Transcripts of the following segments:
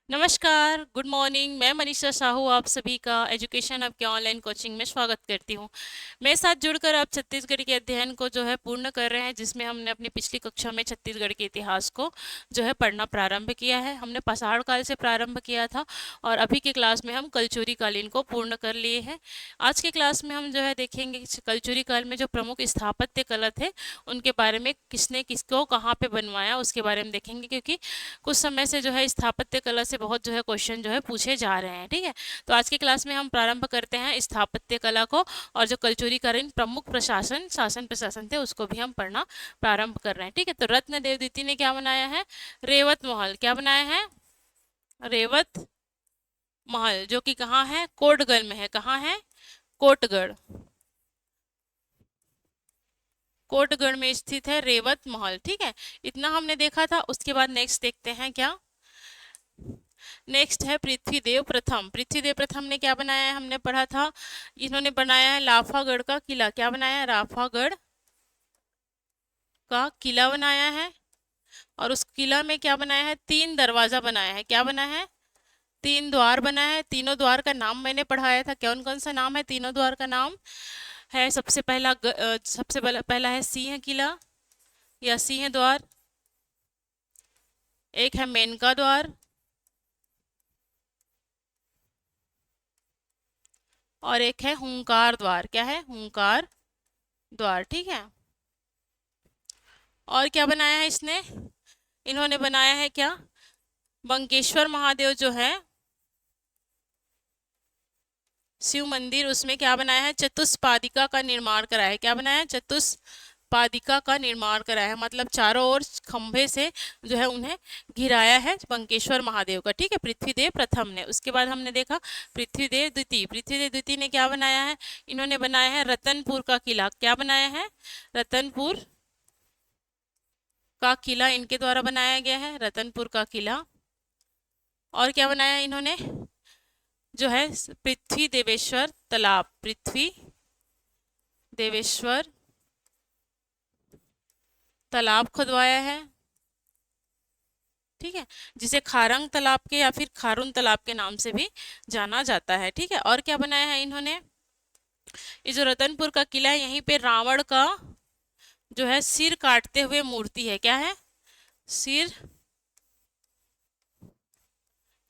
नमस्कार, good morning. मैं मनीषा साहू आप सभी का एजुकेशन हब के ऑनलाइन कोचिंग में स्वागत करती हूँ। मेरे साथ जुड़कर आप छत्तीसगढ़ के अध्ययन को जो है पूर्ण कर रहे हैं, जिसमें हमने अपनी पिछली कक्षा में छत्तीसगढ़ के इतिहास को जो है पढ़ना प्रारंभ किया है। हमने पाषाण काल से प्रारंभ किया था और अभी की क्लास में हम कलचुरी कालीन को पूर्ण कर लिए हैं। आज की क्लास में हम जो है देखेंगे कि कलचुरी काल में जो प्रमुख स्थापत्य कला थे उनके बारे में, किसने किसको कहाँ पे बनवाया उसके बारे में देखेंगे, क्योंकि कुछ समय से जो है स्थापत्य कला से बहुत जो है क्वेश्चन जो है पूछे जा रहे हैं। ठीक है, तो आज की क्लास में हम प्रारंभ करते हैं स्थापत्य कला को, और जो कलचुरीकालीन प्रमुख प्रशासन शासन प्रशासन थे उसको भी हम पढ़ना प्रारंभ कर रहे हैं। ठीक है, तो रत्नदेव द्वितीय ने क्या बनाया है? रेवत महल। क्या बनाया है? रेवत महल, जो कि कहाँ है? कोटगढ़ में है। कहाँ है? कोटगढ़। कोटगढ़ में स्थित है रेवत महल। ठीक है, इतना हमने देखा था। उसके बाद नेक्स्ट देखते हैं क्या। नेक्स्ट है पृथ्वीदेव प्रथम। पृथ्वीदेव प्रथम ने क्या बनाया है? हमने पढ़ा था, इन्होंने बनाया है लाफागढ़ का किला। क्या बनाया है? लाफागढ़ का किला बनाया है। और उस किला में क्या बनाया है? 3 दरवाजा बनाया है। क्या बनाया है? 3 द्वार बनाया है। तीनों द्वार का नाम मैंने पढ़ाया था। कौन कौन सा नाम है तीनों द्वार का? नाम है सबसे पहला सबसे पहला है सिंह किला या सिंह द्वार, एक है मेनका द्वार, और एक है हुंकार द्वार। क्या है? हुंकार द्वार। ठीक है, और क्या बनाया है इसने? इन्होंने बनाया है क्या? बंकेश्वर महादेव जो है शिव मंदिर, उसमें क्या बनाया है? चतुष्पादिका का निर्माण कराया है। क्या बनाया है? चतुष्पादिका का निर्माण कराया है, मतलब चारों ओर खंभे से जो है उन्हें घिराया है बंकेश्वर महादेव का। ठीक है, पृथ्वीदेव प्रथम ने। उसके बाद हमने देखा पृथ्वीदेव द्वितीय। पृथ्वीदेव द्वितीय ने क्या बनाया है? इन्होंने बनाया है रतनपुर का किला। क्या बनाया है? रतनपुर का किला इनके द्वारा बनाया गया है, रतनपुर का किला। और क्या बनाया है इन्होंने? जो है पृथ्वी देवेश्वर तालाब। पृथ्वी देवेश्वर तालाब खुदवाया है। ठीक है, जिसे खारंग तालाब के या फिर खारून तालाब के नाम से भी जाना जाता है। ठीक है, और क्या बनाया है इन्होंने? ये जो रतनपुर का किला है, यहीं पे रावण का जो है सिर काटते हुए मूर्ति है। क्या है? सिर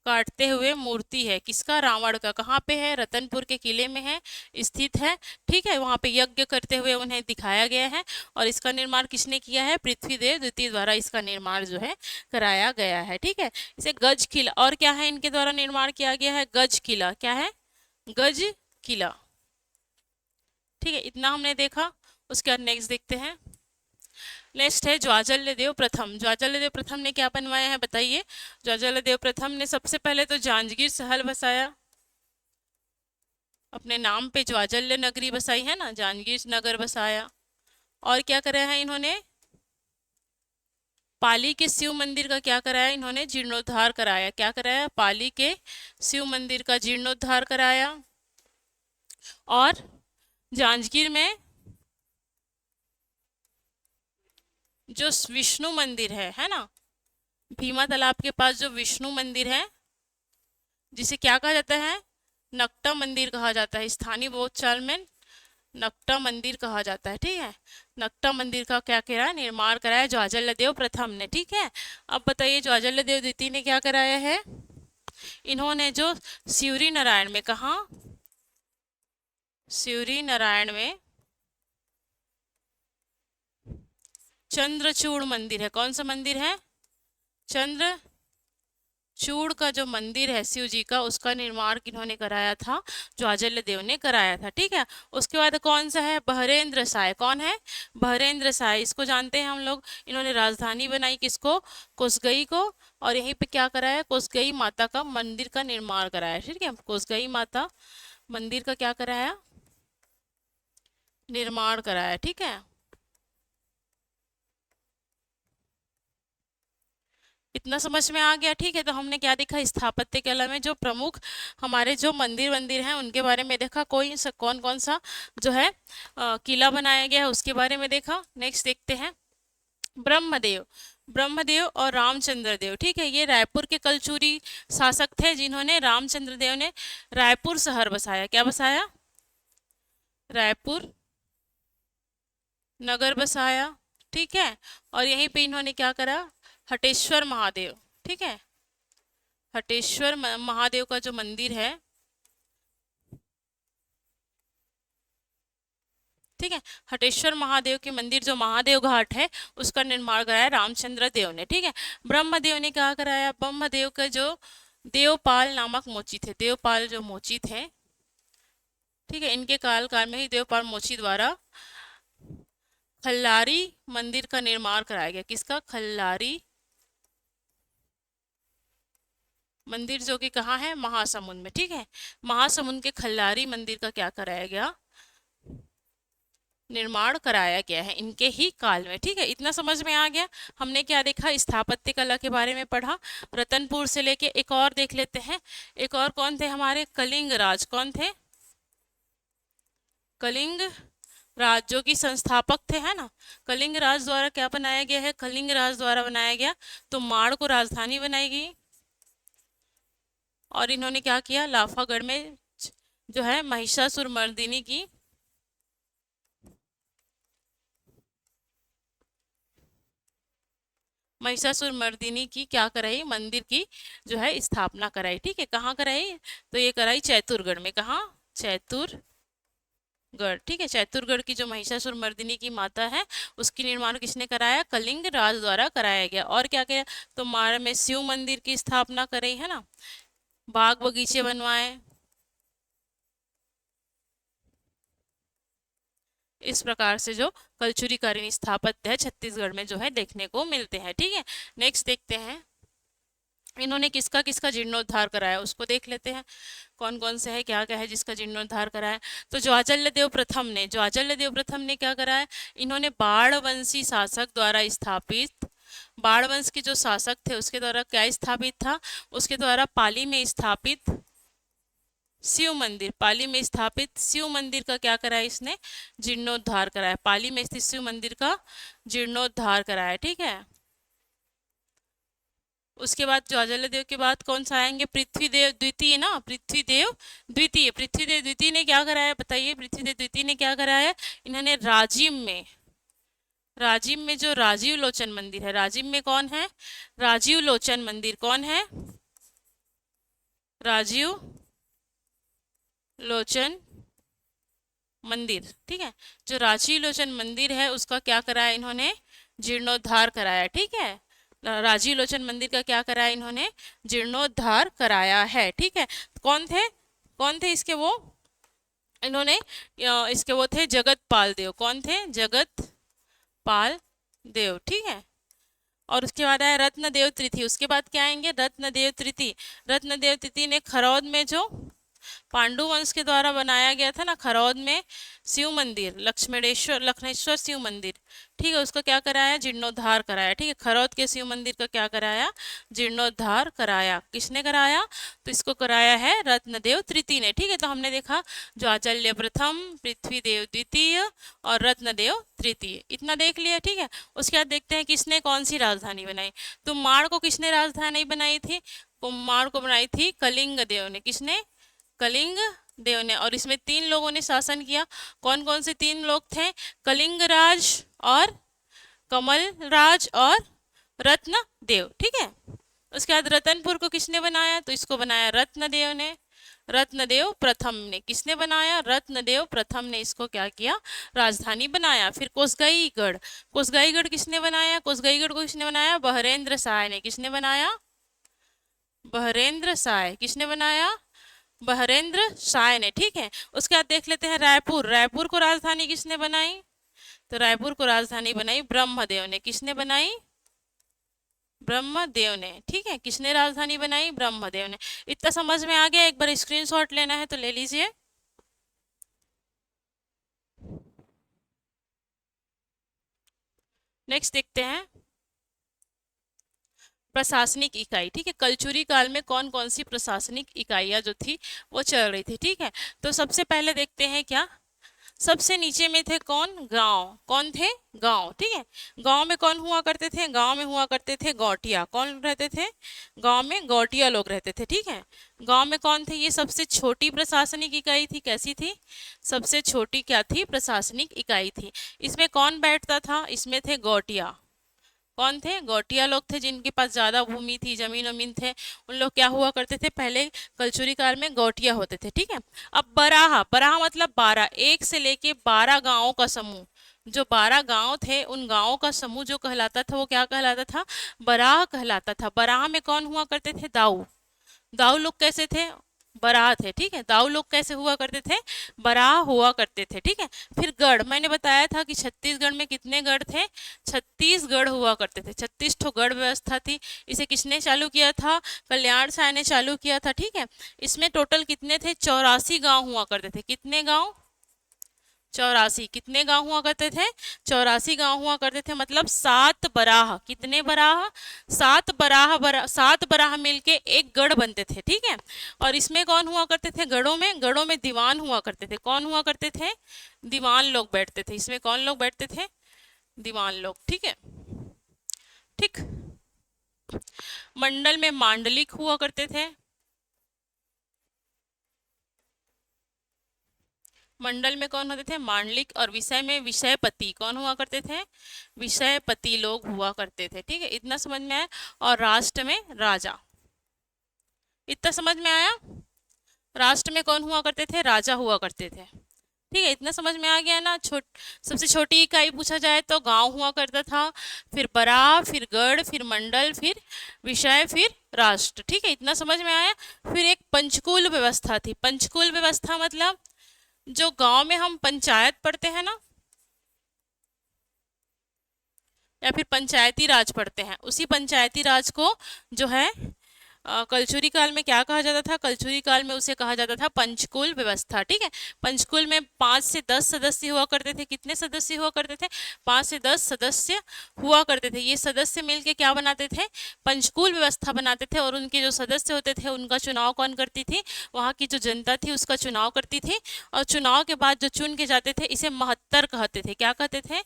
काटते हुए मूर्ति है। किसका? रावण का। कहाँ पे है? रतनपुर के किले में है, स्थित है। ठीक है, वहां पे यज्ञ करते हुए उन्हें दिखाया गया है। और इसका निर्माण किसने किया है? पृथ्वीदेव द्वितीय द्वारा इसका निर्माण जो है कराया गया है। ठीक है, इसे गज किला, और क्या है इनके द्वारा निर्माण किया गया है? गज किला। क्या है? गज किला। ठीक है, इतना हमने देखा। उसके बाद नेक्स्ट देखते हैं। नेक्स्ट है ज्वाजल्यदेव प्रथम। ज्वाजल्यदेव प्रथम ने क्या बनवाया है बताइए? ज्वाजल्यदेव प्रथम ने सबसे पहले तो जांजगीर सहल बसाया, अपने नाम पे ज्वाजल्य नगरी बसाई है ना, जांजगीर नगर बसाया। और क्या कराया है इन्होंने? पाली के शिव मंदिर का क्या कराया इन्होंने? जीर्णोद्धार कराया। क्या कराया? पाली के शिव मंदिर का जीर्णोद्धार कराया। और जांजगीर में जो विष्णु मंदिर है ना, भीमा तालाब के पास जो विष्णु मंदिर है, जिसे क्या कहा जाता है? नकटा मंदिर कहा जाता है। स्थानीय बोलचाल में नकटा मंदिर कहा जाता है। ठीक है, नकटा मंदिर का क्या कराया? निर्माण कराया ज्वाजल्यदेव प्रथम ने। ठीक है, अब बताइए ज्वाजल्यदेव द्वितीय ने क्या कराया है? इन्होंने जो सिवरी नारायण में, कहा? सिवरी नारायण में चंद्रचूड़ मंदिर है। कौन सा मंदिर है? चंद्र चूड़ का जो मंदिर है शिव जी का, उसका निर्माण किन्होंने कराया था? ज्वाजल्य देव ने कराया था। ठीक है, उसके बाद कौन सा है? बहरेंद्र साय। कौन है? बहरेंद्र साय, इसको जानते हैं हम लोग। इन्होंने राजधानी बनाई किसको? कोसगई को। और यहीं पे क्या कराया? कोसगई माता का मंदिर का निर्माण कराया। ठीक है, कोसगई माता मंदिर का क्या कराया? निर्माण कराया। ठीक है, इतना समझ में आ गया। ठीक है, तो हमने क्या देखा? स्थापत्य कला में जो प्रमुख हमारे जो मंदिर मंदिर हैं उनके बारे में देखा। कौन कौन सा जो है किला बनाया गया है उसके बारे में देखा। नेक्स्ट देखते हैं ब्रह्मदेव। ब्रह्मदेव और रामचंद्र देव, ठीक है। ये रायपुर के कलचुरी शासक थे जिन्होंने रामचंद्र देव ने रायपुर शहर बसाया। क्या बसाया? रायपुर नगर बसाया, ठीक है। और यहीं पे इन्होंने क्या करा? हटेश्वर महादेव, ठीक है। हटेश्वर महादेव का जो मंदिर है, ठीक है, हटेश्वर महादेव के मंदिर जो महादेव घाट है उसका निर्माण कराया रामचंद्र देव ने, ठीक है। ब्रह्मदेव ने क्या कराया? ब्रह्मदेव का जो देवपाल नामक मोची थे, देवपाल जो मोची थे, ठीक है, इनके काल में ही देवपाल मोची द्वारा खल्लारी मंदिर का निर्माण कराया गया। किसका? खल्लारी मंदिर, जो कि कहाँ है? महासमुंद में, ठीक है। महासमुंद के खल्लारी मंदिर का क्या कराया गया? निर्माण कराया गया है इनके ही काल में, ठीक है। इतना समझ में आ गया। हमने क्या देखा? स्थापत्य कला के बारे में पढ़ा। रतनपुर से लेके एक और देख लेते हैं। एक और कौन थे हमारे? कलिंग राज। कौन थे? कलिंग राज, जो कि संस्थापक थे, है ना। कलिंग राज द्वारा क्या बनाया गया है? कलिंग राज द्वारा बनाया गया तो माड़ को राजधानी बनाई गई। और इन्होंने क्या किया? लाफागढ़ में जो है महिषासुर मर्दिनी की महिषासुर मर्दिनी की क्या कराई? मंदिर की जो है स्थापना कराई, ठीक है। कहाँ कराई? तो ये कराई चैतुरगढ़ में। कहाँ? चैतुरगढ़, ठीक है। चैतुरगढ़ की जो महिषासुर मर्दिनी की माता है उसकी निर्माण किसने कराया? कलिंग राज द्वारा कराया गया। और क्या किया? तो माड़ में शिव मंदिर की स्थापना कराई, है ना। बाग बगीचे बनवाए। इस प्रकार से जो कलचुरीकालीन स्थापत्य है छत्तीसगढ़ में जो है देखने को मिलते हैं, ठीक है। नेक्स्ट देखते हैं इन्होंने किसका किसका जीर्णोद्धार कराया, उसको देख लेते हैं। कौन कौन से है, क्या क्या है जिसका जीर्णोद्धार कराया। तो ज्वाजल्य देव प्रथम ने क्या कराया? इन्होंने बाणवंशी शासक द्वारा स्थापित, बाणवंश के जो शासक थे उसके द्वारा क्या स्थापित था? उसके द्वारा पाली में स्थापित शिव मंदिर, पाली में स्थापित शिव मंदिर का क्या कराया? इसने जीर्णोद्धार कराया। पाली में स्थित शिव मंदिर का जीर्णोद्धार कराया, ठीक है। उसके बाद ज्वाजल्य देव के बाद कौन सा आएंगे? पृथ्वीदेव द्वितीय ना, पृथ्वीदेव द्वितीय ने क्या कराया? बताइए, पृथ्वीदेव द्वितीय ने क्या कराया? इन्होंने राजिम में जो राजीव लोचन मंदिर है, राजिम में कौन है? राजीव लोचन मंदिर। कौन है? राजीव लोचन मंदिर, ठीक है। जो राजीव लोचन मंदिर है उसका क्या कराया? इन्होंने जीर्णोद्धार कराया, ठीक है। राजीव लोचन मंदिर का क्या कराया? इन्होंने जीर्णोद्धार कराया है, ठीक है। कौन थे इसके वो? इन्होंने इसके वो थे जगतपाल देव। कौन थे? जगतपाल देव, ठीक है। और उसके बाद आया रत्नदेव तृतीय। उसके बाद क्या आएंगे? रत्नदेव तृतीय। रत्नदेव तृतीय ने खरौद में जो पांडु वंश के द्वारा बनाया गया था ना, खरौद में शिव मंदिर, लक्ष्मणेश्वर शिव मंदिर, ठीक है, उसका क्या कराया? जीर्णोद्धार कराया, ठीक है। खरौद के शिव मंदिर का क्या कराया? जीर्णोद्धार कराया। किसने कराया? तो इसको कराया है रत्नदेव तृतीय ने, ठीक है। तो हमने देखा ज्वाजल्य प्रथम, पृथ्वीदेव द्वितीय और रत्नदेव तृतीय, इतना देख लिया, ठीक है। उसके बाद देखते हैं किसने कौन सी राजधानी बनाई। तो माड़ को किसने राजधानी बनाई थी? माड़ को बनाई थी कलिंग देव ने। किसने? कलिंग देव ने। और इसमें 3 लोगों ने शासन किया। कौन कौन से 3 लोग थे? कलिंगराज और कमलराज और रत्नदेव, ठीक है। उसके बाद रतनपुर को किसने बनाया? तो इसको बनाया रत्नदेव ने, रत्नदेव प्रथम ने। किसने बनाया? रत्नदेव प्रथम ने इसको क्या किया? राजधानी बनाया। फिर कोसगाईगढ़ किसने बनाया? कोसगाईगढ़ को किसने बनाया? बहरेंद्र साय ने। किसने बनाया? बहरेंद्र साय। किसने बनाया? बहरेंद्र शाह ने, ठीक है। उसके बाद देख लेते हैं रायपुर को राजधानी किसने बनाई? तो रायपुर को राजधानी बनाई ब्रह्मदेव ने। किसने बनाई? ब्रह्मदेव ने, ठीक है। किसने राजधानी बनाई? ब्रह्मदेव ने। इतना समझ में आ गया? एक बार स्क्रीनशॉट लेना है तो ले लीजिए। नेक्स्ट देखते हैं प्रशासनिक इकाई, ठीक है। कलचुरी काल में कौन कौन सी प्रशासनिक इकाइयां जो थी वो चल रही थी, ठीक है। तो सबसे पहले देखते हैं क्या? सबसे नीचे में थे कौन? गांव। कौन थे? गांव। ठीक है, गांव में कौन हुआ करते थे? गांव में हुआ करते थे गौटिया। कौन रहते थे? गांव में गौटिया लोग रहते थे। ठीक है, गांव में कौन थे? ये सबसे छोटी प्रशासनिक इकाई थी। कैसी थी? सबसे छोटी क्या थी? प्रशासनिक इकाई थी। इसमें कौन बैठता था? इसमें थे गौटिया। कौन थे? गौटिया लोग थे, जिनके पास ज्यादा भूमि थी, जमीन वमीन थे। उन लोग क्या हुआ करते थे? पहले कलचुरी काल में गौटिया होते थे। ठीक है, अब बराहा। बराहा मतलब 12, 1 से लेके 12 गांवों का समूह। जो 12 गांव थे, उन गांवों का समूह जो कहलाता था वो क्या कहलाता था? बराह कहलाता था। बराह में कौन हुआ करते थे? दाऊ। दाऊ लोग कैसे थे? बराह थे। ठीक है, दाऊ लोग कैसे हुआ करते थे? बराह हुआ करते थे। ठीक है, फिर गढ़। मैंने बताया था कि छत्तीसगढ़ में कितने गढ़ थे? 36 गढ़ हुआ करते थे। 36 ठो गढ़ व्यवस्था थी। इसे किसने चालू किया था? कल्याण साय ने चालू किया था। ठीक है, इसमें टोटल कितने थे? 84 गांव हुआ करते थे। कितने गांव? 84। कितने गांव हुआ करते थे? 84 गांव हुआ करते थे। मतलब 7 बराह। कितने बराह? 7 बराह। 7 बराह मिलके एक गढ़ बनते थे। ठीक है, और इसमें कौन हुआ करते थे? गढ़ों में दीवान हुआ करते थे। कौन हुआ करते थे? दीवान लोग बैठते थे। इसमें कौन लोग बैठते थे? दीवान लोग। ठीक है, ठीक। मंडल में मांडलिक हुआ करते थे। मंडल में कौन होते थे? मांडलिक। और विषय में विषयपति। कौन हुआ करते थे? विषयपति लोग हुआ करते थे। ठीक है, इतना समझ में आया। और राष्ट्र में राजा। इतना समझ में आया। राष्ट्र में कौन हुआ करते थे? राजा हुआ करते थे। ठीक है, इतना समझ में आ गया ना। सबसे छोटी इकाई पूछा जाए तो गांव हुआ करता था, फिर बराह, फिर गढ़, फिर मंडल, फिर विषय, फिर राष्ट्र। ठीक है, इतना समझ में आया। फिर एक पंचकुल व्यवस्था थी। पंचकुल व्यवस्था मतलब जो गांव में हम पंचायत पढ़ते हैं ना, या फिर पंचायती राज पढ़ते हैं, उसी पंचायती राज को जो है कलचुरी काल में क्या कहा जाता था? कलचुरी काल में उसे कहा जाता था पंचकुल व्यवस्था। ठीक है, पंचकुल में 5 से 10 सदस्य हुआ करते थे। कितने सदस्य हुआ करते थे? 5 से 10 सदस्य हुआ करते थे। ये सदस्य मिलके क्या बनाते थे? पंचकुल व्यवस्था बनाते थे। और उनके जो सदस्य होते थे उनका चुनाव कौन करती थी? वहाँ की जो जनता थी उसका चुनाव करती थी। और चुनाव के बाद जो चुन के जाते थे, इसे महत्तर कहते थे। क्या कहते थे?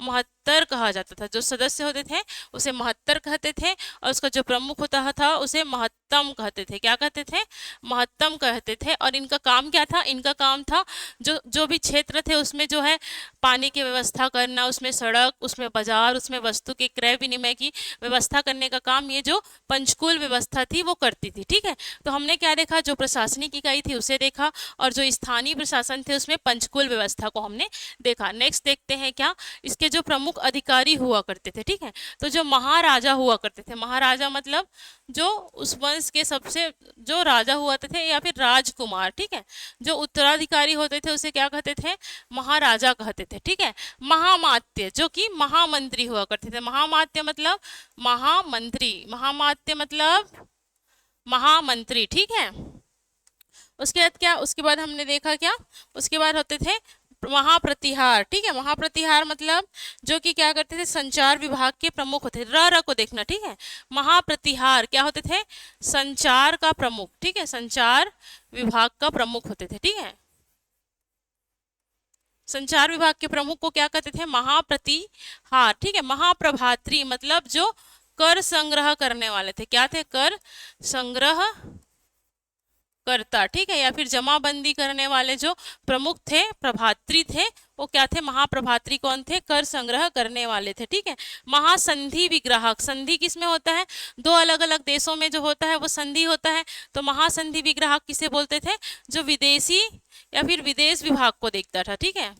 महत्तर कहा जाता था। जो सदस्य होते थे उसे महत्तर कहते थे, और उसका जो प्रमुख होता था उसे महत्तम कहते थे। क्या कहते थे? महत्तम कहते थे। और इनका काम क्या था? इनका काम था जो जो भी क्षेत्र थे उसमें जो है पानी की व्यवस्था करना, उसमें सड़क, उसमें बाजार, उसमें वस्तु के क्रय विनिमय की व्यवस्था करने का काम ये जो पंचकुल व्यवस्था थी वो करती थी। ठीक है, तो हमने क्या देखा? जो प्रशासनिक इकाई थी उसे देखा, और जो स्थानीय प्रशासन थे उसमें पंचकुल व्यवस्था को हमने देखा। नेक्स्ट देखते हैं क्या? इसके जो प्रमुख अधिकारी हुआ करते थे। ठीक है, तो जो महाराजा हुआ करते थे, महाराजा मतलब जो उस वंश के सबसे जो राजा हुआ थे या फिर राजकुमार। ठीक है, जो उत्तराधिकारी होते थे उसे क्या कहते थे? महाराजा कहते थे। ठीक है, महामात्य जो कि महामंत्री हुआ करते थे। महामात्य मतलब महामंत्री। महामात्य मतलब महामंत्री। ठीक है, उसके बाद क्या? उसके बाद हमने देखा क्या? उसके बाद होते थे महाप्रतिहार। ठीक है, महाप्रतिहार मतलब जो कि क्या करते थे? संचार विभाग के प्रमुख होते थे। र को देखना। ठीक है, महाप्रतिहार क्या होते थे? संचार का प्रमुख। ठीक है, संचार विभाग का प्रमुख होते थे। ठीक है, संचार विभाग के प्रमुख को क्या कहते थे? महाप्रतिहार। ठीक है, महाप्रभात्री मतलब जो कर संग्रह करने वाले थे। क्या थे? कर संग्रह करता। ठीक है, या फिर जमाबंदी करने वाले जो प्रमुख थे, प्रभात्री थे, वो क्या थे? महाप्रभात्री। कौन थे? कर संग्रह करने वाले थे। ठीक है, महासंधि विग्राहक। संधि किस में होता है? दो अलग अलग देशों में जो होता है वो संधि होता है। तो महासंधि विग्राहक किसे बोलते थे? जो विदेशी या फिर विदेश विभाग को देखता था। ठीक है,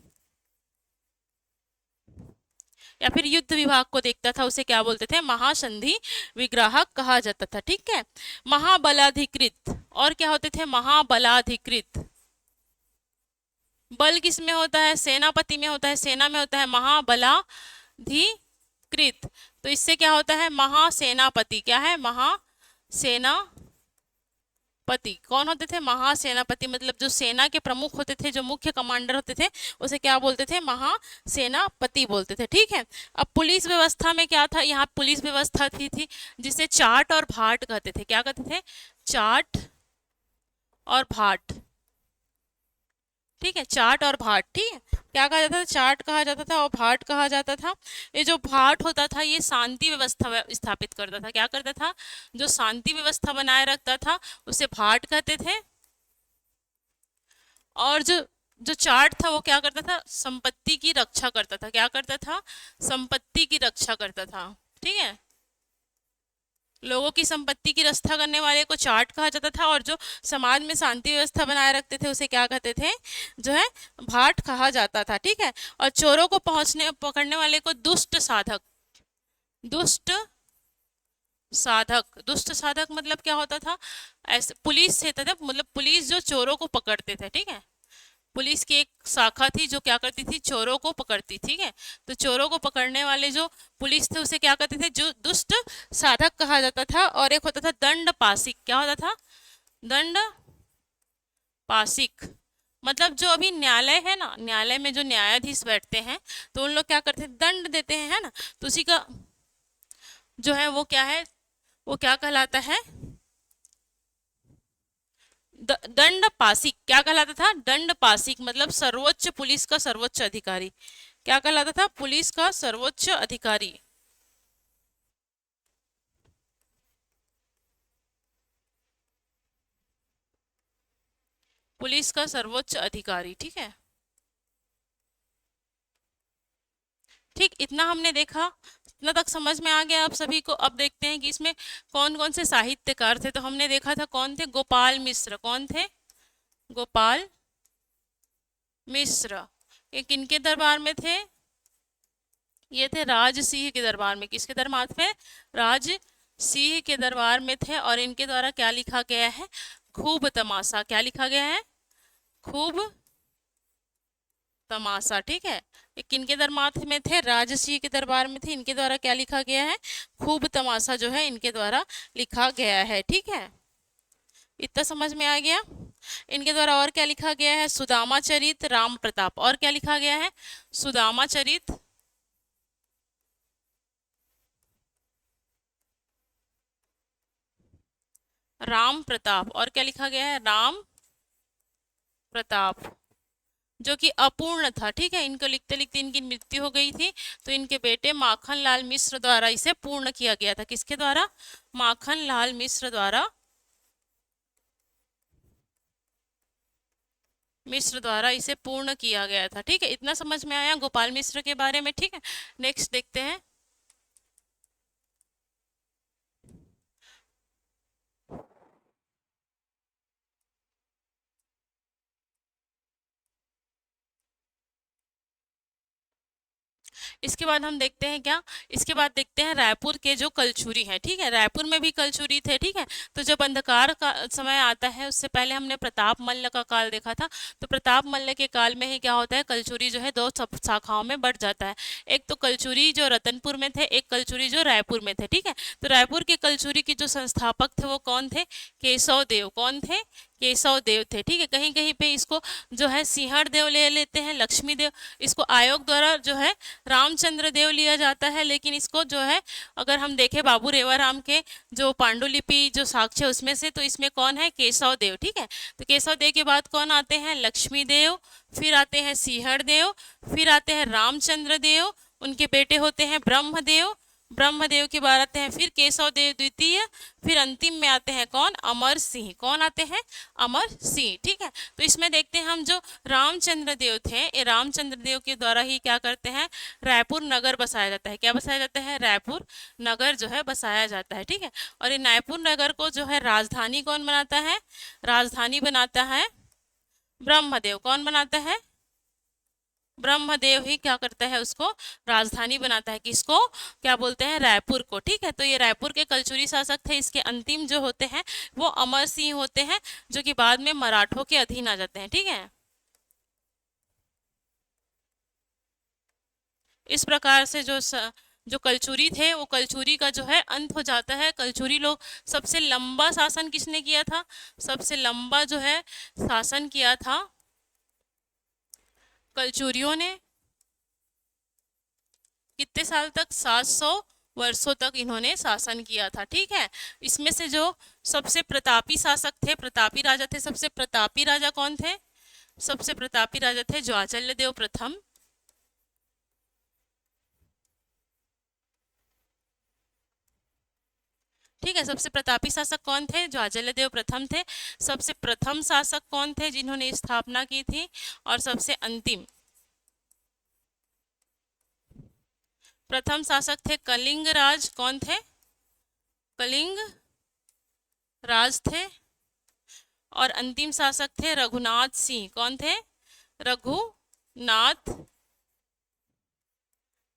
या फिर युद्ध विभाग को देखता था, उसे क्या बोलते थे? महासंधि विग्राहक कहा जाता था। ठीक है, महाबलाधिकृत। और क्या होते थे? महाबलाधिकृत। बल किस में होता है? सेनापति में होता है, सेना में होता है महाबलाधिकृत। तो इससे क्या होता है? महासेनापति। क्या है? महासेनापति। कौन होते थे? महासेनापति मतलब जो सेना के प्रमुख होते थे, जो मुख्य कमांडर होते थे, उसे क्या बोलते थे? महासेनापति बोलते थे। ठीक है, अब पुलिस व्यवस्था में क्या था? यहाँ पुलिस व्यवस्था थी जिसे चाट और भाट कहते थे। क्या कहते थे? चाट और भाट। ठीक है, चाट और भाट, ठीक है। क्या कहा जाता था? चाट कहा जाता था और भाट कहा जाता था। ये जो भाट होता था ये शांति व्यवस्था स्थापित करता था। क्या करता था? जो शांति व्यवस्था बनाए रखता था उसे भाट कहते थे। और जो जो चार्ट था वो क्या करता था? संपत्ति की रक्षा करता था। क्या करता था? संपत्ति की रक्षा करता था, ठीक है। लोगों की संपत्ति की रक्षा करने वाले को चार्ट कहा जाता था, और जो समाज में शांति व्यवस्था बनाए रखते थे उसे क्या कहते थे? जो है भाट कहा जाता था, ठीक है। और चोरों को पकड़ने वाले को दुष्ट साधक, दुष्ट साधक, दुष्ट साधक मतलब क्या होता था? ऐसे पुलिस से था, मतलब पुलिस जो चोरों को पकड़ते थे, ठीक है। पुलिस की एक शाखा थी जो क्या करती थी? चोरों को पकड़ती, ठीक है। तो चोरों को पकड़ने वाले जो पुलिस थे उसे क्या कहते थे? जो दुष्ट साधक कहा जाता था। और एक होता था दंड पासिक। क्या होता था? दंड पासिक मतलब जो अभी न्यायालय है ना, न्यायालय में जो न्यायाधीश बैठते हैं तो उन लोग क्या करते हैं? दंड देते हैं, है ना। तो उसी का जो है वो क्या है? वो क्या कहलाता है? दंड पासिक। क्या कहलाता था? दंड पासिक मतलब सर्वोच्च, पुलिस का सर्वोच्च अधिकारी। क्या कहलाता था? पुलिस का सर्वोच्च अधिकारी, पुलिस का सर्वोच्च अधिकारी, ठीक है। ठीक, इतना हमने देखा, इतना तक समझ में आ गया आप सभी को। अब देखते हैं कि इसमें कौन कौन से साहित्यकार थे। तो हमने देखा था कौन थे? गोपाल मिश्र। कौन थे? गोपाल मिश्र। ये किनके दरबार में थे? ये थे राज सिंह के दरबार में। किसके दरबार में? राज सिंह के दरबार में थे। और इनके द्वारा क्या लिखा गया है? खूब तमाशा। क्या लिखा गया है? खूब तमाशा, ठीक है। ये किनके दरबार में थे? राजसी के दरबार में थे। इनके द्वारा क्या लिखा गया है? खूब तमाशा जो है इनके द्वारा लिखा गया है, ठीक है। इतना समझ में आ गया। इनके द्वारा और क्या लिखा गया है? सुदामा चरित, राम प्रताप। और क्या लिखा गया है? सुदामा चरित, राम प्रताप। और क्या लिखा गया है? राम प्रताप, जो कि अपूर्ण था, ठीक है। इनको लिखते लिखते इनकी मृत्यु हो गई थी। तो इनके बेटे माखन लाल मिश्र द्वारा इसे पूर्ण किया गया था। किसके द्वारा? माखन लाल मिश्र द्वारा, मिश्र द्वारा इसे पूर्ण किया गया था, ठीक है। इतना समझ में आया गोपाल मिश्र के बारे में, ठीक है। नेक्स्ट देखते हैं। इसके बाद हम देखते हैं क्या? इसके बाद देखते हैं रायपुर के जो कलचुरी हैं, ठीक है। रायपुर में भी कलचुरी थे, ठीक है। तो जब अंधकार का समय आता है उससे पहले हमने प्रताप मल्ल का काल देखा था। तो प्रताप मल्ल के काल में ही क्या होता है? कलचुरी जो है दो शाखाओं में बढ़ जाता है। एक तो कलचुरी जो रतनपुर में थे, एक कलचुरी जो रायपुर में थे, ठीक है। तो रायपुर के कलचुरी के जो संस्थापक थे वो कौन थे? केशव देव। कौन थे? केशव देव थे, ठीक है। कहीं कहीं पे इसको जो है सिंहड़ देव ले लेते हैं, लक्ष्मी देव। इसको आयोग द्वारा जो है रामचंद्र देव लिया जाता है, लेकिन इसको जो है अगर हम देखें बाबू रेवाराम के जो पांडुलिपि जो साक्ष्य है उसमें से, तो इसमें कौन है? केशव देव, ठीक है। तो केशव देव के बाद कौन आते हैं? लक्ष्मी देव, फिर आते हैं सिंहड़ देव, फिर आते हैं रामचंद्र देव, उनके बेटे होते हैं ब्रह्मदेव, ब्रह्मदेव के बाद आते हैं फिर केशव देव द्वितीय, फिर अंतिम में आते हैं कौन? अमर सिंह। कौन आते हैं? अमर सिंह, ठीक है। तो इसमें देखते हैं हम जो रामचंद्र देव थे, ये रामचंद्र देव के द्वारा ही क्या करते हैं? रायपुर नगर बसाया जाता है। क्या बसाया जाता है? रायपुर नगर जो है बसाया जाता है, ठीक है। और ये रायपुर नगर को जो है राजधानी कौन बनाता है? राजधानी बनाता है ब्रह्मदेव। कौन बनाता है? ब्रह्मदेव ही क्या करता है? उसको राजधानी बनाता है। किसको? क्या बोलते हैं? रायपुर को, ठीक है। तो ये रायपुर के कलचुरी शासक थे। इसके अंतिम जो होते हैं वो अमर सिंह होते हैं, जो कि बाद में मराठों के अधीन आ जाते हैं, ठीक है। इस प्रकार से जो कलचुरी थे वो कलचुरी का जो है अंत हो जाता है। कलचुरी लोग, सबसे लंबा शासन किसने किया था? सबसे लंबा जो है शासन किया था कलचुरियों ने। कितने साल तक? 700 वर्षों तक इन्होंने शासन किया था, ठीक है। इसमें से जो सबसे प्रतापी शासक थे, प्रतापी राजा थे, सबसे प्रतापी राजा कौन थे? सबसे प्रतापी राजा थे ज्वाचल्य देव प्रथम। ठीक है, सबसे प्रतापी शासक कौन थे? ज्वाचल्य देव प्रथम थे। सबसे प्रथम शासक कौन थे जिन्होंने स्थापना की थी? और सबसे अंतिम प्रथम शासक थे कलिंग राज। कौन थे? कलिंग राज थे। और अंतिम शासक थे रघुनाथ सिंह। कौन थे? रघुनाथ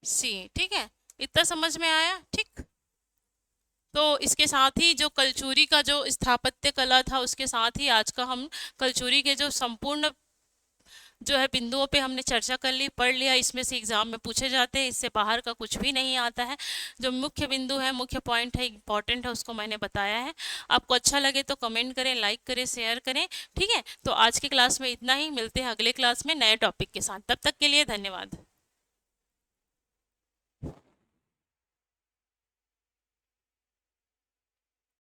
सिंह। ठीक है, इतना समझ में आया? ठीक। तो इसके साथ ही जो कलचुरी का जो स्थापत्य कला था, उसके साथ ही आज का हम कलचुरी के जो संपूर्ण जो है बिंदुओं पे हमने चर्चा कर ली, पढ़ लिया। इसमें से एग्जाम में पूछे जाते हैं, इससे बाहर का कुछ भी नहीं आता है। जो मुख्य बिंदु है, मुख्य पॉइंट है, इंपॉर्टेंट है, उसको मैंने बताया है। आपको अच्छा लगे तो कमेंट करें, लाइक करें, शेयर करें। ठीक है, तो आज की क्लास में इतना ही। मिलते हैं अगले क्लास में नए टॉपिक के साथ। तब तक के लिए धन्यवाद।